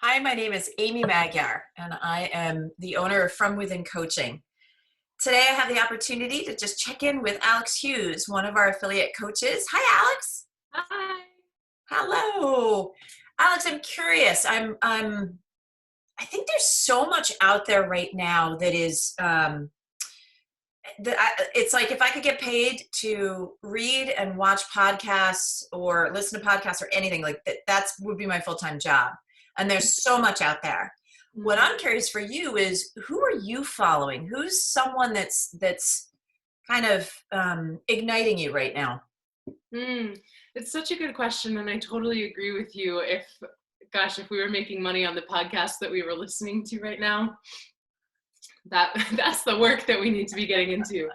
Hi, my name is Amy Magyar, and I am the owner of FromWithin Coaching. Today, I have the opportunity to just check in with Alex Hughes, one of our affiliate coaches. Hi, Alex. Hi. Hello, Alex. I'm curious. I think there's so much out there right now that is it's like if I could get paid to read and watch podcasts or listen to podcasts or anything like that, that would be my full-time job. And there's so much out there. What Mm, I'm curious for you is, who are you following? Who's someone that's kind of igniting you right now? mm. It's such a good question, and I totally agree with you. If we were making money on the podcast that we were listening to right now, that's the work that we need to be getting into.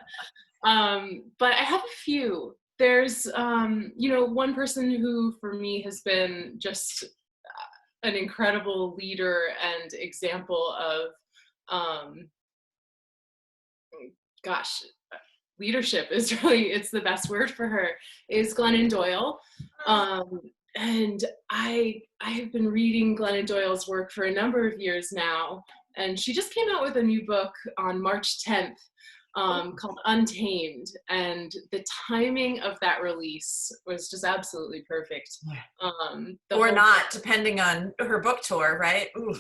But I have a few. There's, one person who for me has been just an incredible leader and example of, um, gosh, leadership is it's the best word for her, is Glennon Doyle. Um, and I have been reading Glennon Doyle's work for a number of years now, and she just came out with a new book on March 10th, called Untamed, and the timing of that release was just absolutely perfect. The Or whole not, depending on her book tour, right? Ooh.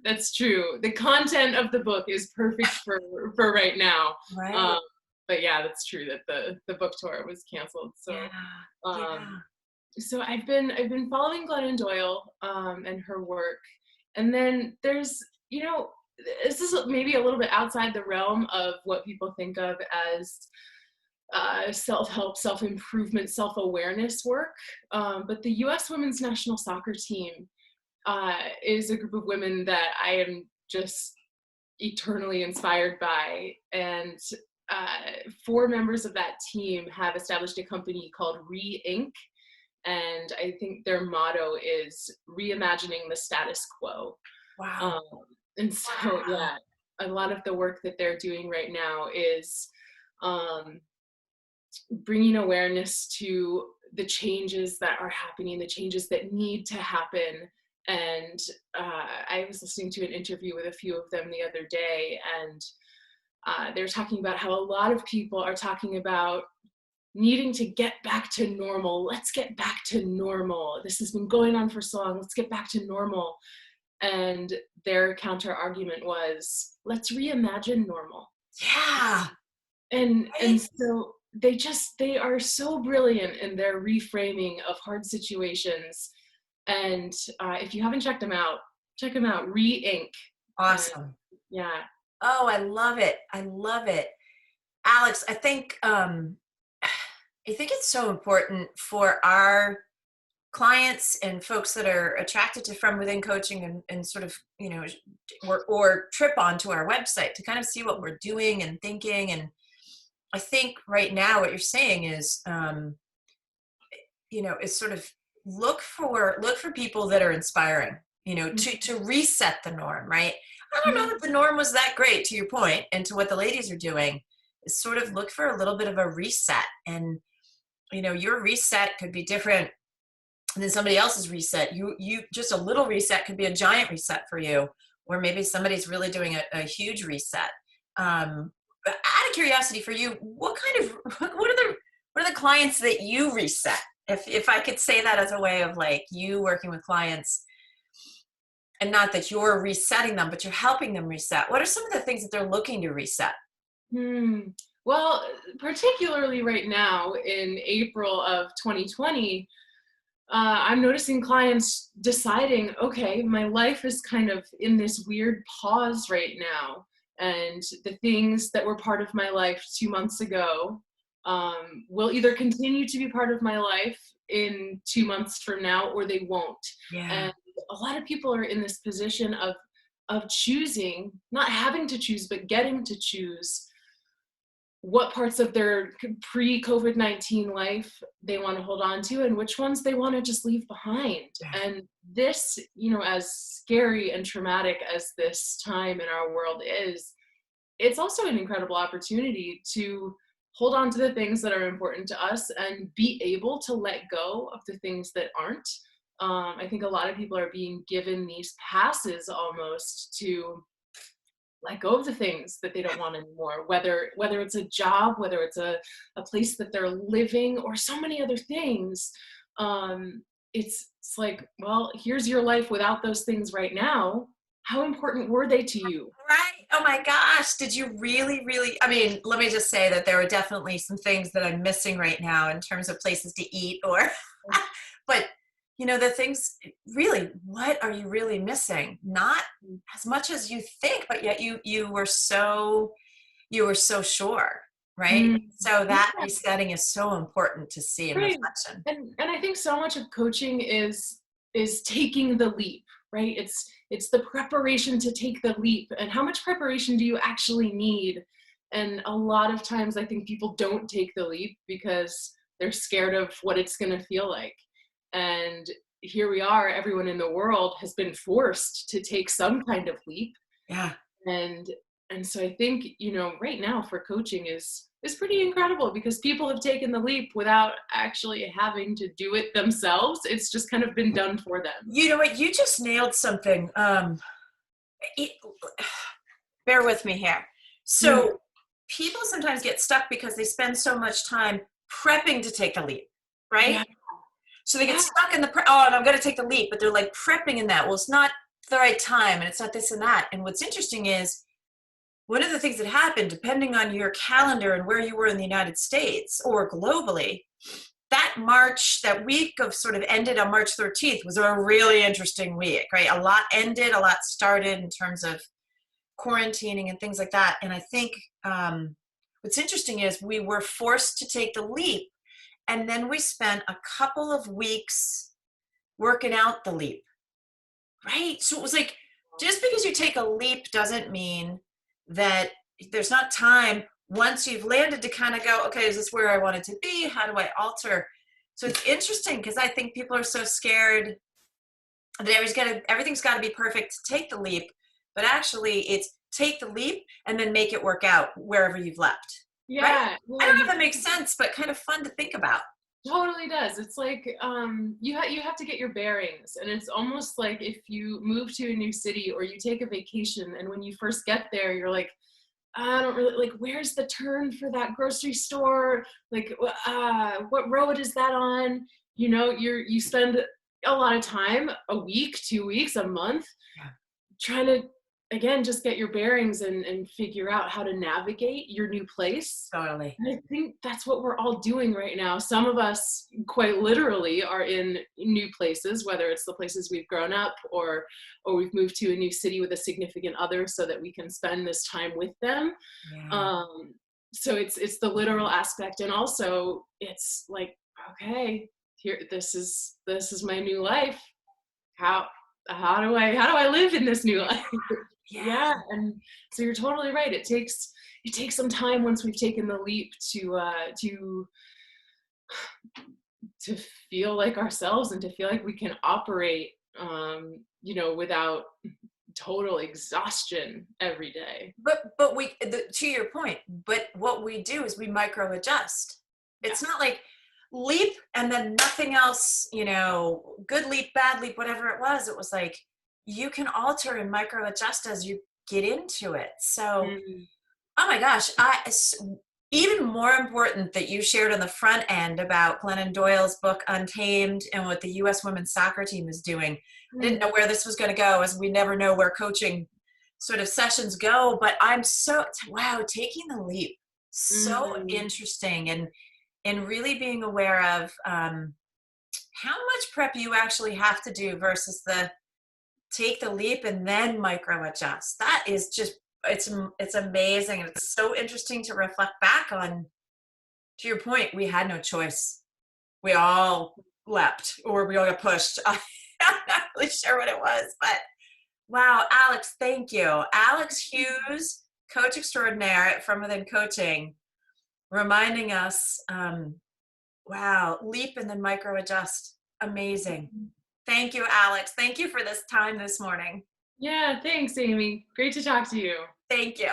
That's true. The content of the book is perfect for right now. Right. Um, but yeah, that's true that the book tour was canceled. Yeah. Um, Yeah. so I've been following Glennon Doyle and her work, and then there's this is maybe a little bit outside the realm of what people think of as self-help, self-improvement, self-awareness work. But the U.S. Women's National Soccer Team is a group of women that I am just eternally inspired by. And four members of that team have established a company called Re-Inc. And I think their motto is reimagining the status quo. Wow. Um, and so, Wow. yeah, a lot of the work that they're doing right now is um, bringing awareness to the changes that are happening, the changes that need to happen. And I was listening to an interview with a few of them the other day, and they were talking about how a lot of people are talking about needing to get back to normal. Let's get back to normal. This has been going on for so long. Let's get back to normal. And their counter argument was, let's reimagine normal. Yeah. And Right. so they are so brilliant in their reframing of hard situations. And if you haven't checked them out, check them out. Re-Inc. And Awesome. yeah. Oh, I love it. I love it. Alex, I think it's so important for our clients and folks that are attracted to From Within coaching and sort of, or trip onto our website to kind of see what we're doing and thinking. And I think right now what you're saying is, is sort of look for people that are inspiring, to reset the norm, right? I don't know Mhm. that the norm was that great, to your point, and to what the ladies are doing, is sort of look for a little bit of a reset. And your reset could be different than somebody else's reset. You just a little reset could be a giant reset for you, or maybe somebody's really doing a huge reset. But out of curiosity for you, what are the clients that you reset? If I could say that as a way of like you working with clients, and not that you're resetting them, but you're helping them reset. What are some of the things that they're looking to reset? Hmm. Well, particularly right now in April of 2020, I'm noticing clients deciding, okay, my life is kind of in this weird pause right now. And the things that were part of my life 2 months ago will either continue to be part of my life in 2 months from now, or they won't. Yeah. And a lot of people are in this position of choosing, not having to choose, but getting to choose what parts of their pre-COVID-19 life they want to hold on to and which ones they want to just leave behind. And this, as scary and traumatic as this time in our world is, it's also an incredible opportunity to hold on to the things that are important to us and be able to let go of the things that aren't. I think a lot of people are being given these passes almost to let go of the things that they don't want anymore, whether it's a job, whether it's a place that they're living, or so many other things. um it's like, well, here's your life without those things right now. How important were they to you? Right. Oh my gosh. Did you really, really? I mean, let me just say that there are definitely some things that I'm missing right now in terms of places to eat or, but the things really, what are you really missing? Not as much as you think, but yet you were so sure, right? Mm, So yeah, that resetting is so important to see in right. reflection. And I think so much of coaching is taking the leap, right? It's the preparation to take the leap, and how much preparation do you actually need? And a lot of times I think people don't take the leap because they're scared of what it's going to feel like. And here we are, everyone in the world has been forced to take some kind of leap. Yeah. And and so I think, right now for coaching is pretty incredible because people have taken the leap without actually having to do it themselves. It's just kind of been done for them. You know what? You just nailed something. It, bear with me here. Mm, So people sometimes get stuck because they spend so much time prepping to take the leap, right? yeah, So they get yeah. stuck in oh, and I'm going to take the leap, but they're like prepping in that. Well, it's not the right time and it's not this and that. And what's interesting is one of the things that happened, depending on your calendar and where you were in the United States or globally, that week of sort of ended on March 13th was a really interesting week, right? A lot ended, a lot started in terms of quarantining and things like that. And I think what's interesting is we were forced to take the leap, and then we spent a couple of weeks working out the leap, right? So it was like, just because you take a leap doesn't mean that there's not time once you've landed to kind of go, okay, is this where I wanted to be? How do I alter? So it's interesting because I think people are so scared that everything's got to be perfect to take the leap, but actually it's take the leap and then make it work out wherever you've left, right? Yeah, I yeah, don't know if that makes sense, but kind of fun to think about. totally does. It's like, you have to get your bearings, and it's almost like if you move to a new city or you take a vacation, and when you first get there, you're like, I don't really like, where's the turn for that grocery store? Like, what road is that on? You spend a lot of time, a week, 2 weeks, a month, Yeah, trying to, again, just get your bearings and figure out how to navigate your new place. totally. And I think that's what we're all doing right now. Some of us quite literally are in new places, whether it's the places we've grown up, or we've moved to a new city with a significant other so that we can spend this time with them. Yeah. Um, so it's the literal aspect, and also it's like, okay, here, this is my new life. How how do I live in this new life? Yeah. Yeah, and so you're totally right. It takes some time once we've taken the leap to feel like ourselves and to feel like we can operate, without total exhaustion every day. But to your point, but what we do is we micro adjust. Yeah. It's not like leap and then nothing else, good leap, bad leap, whatever it was. It was like you can alter and micro adjust as you get into it. So, Mm, oh my gosh, even more important that you shared on the front end about Glennon Doyle's book Untamed and what the U.S. women's soccer team is doing. I didn't mm, know where this was going to go, as we never know where coaching sort of sessions go. But wow, taking the leap, so mm. interesting, and really being aware of how much prep you actually have to do versus the take the leap and then micro adjust. That is just it's amazing, and it's so interesting to reflect back on. To your point, we had no choice. We all leapt or we all got pushed. I'm not really sure what it was, but wow, Alex, thank you. Alex Hughes, coach extraordinaire at From Within Coaching, reminding us, wow, leap and then micro adjust. Amazing. Thank you, Alex. Thank you for this time this morning. Yeah, thanks, Amy. Great to talk to you. Thank you.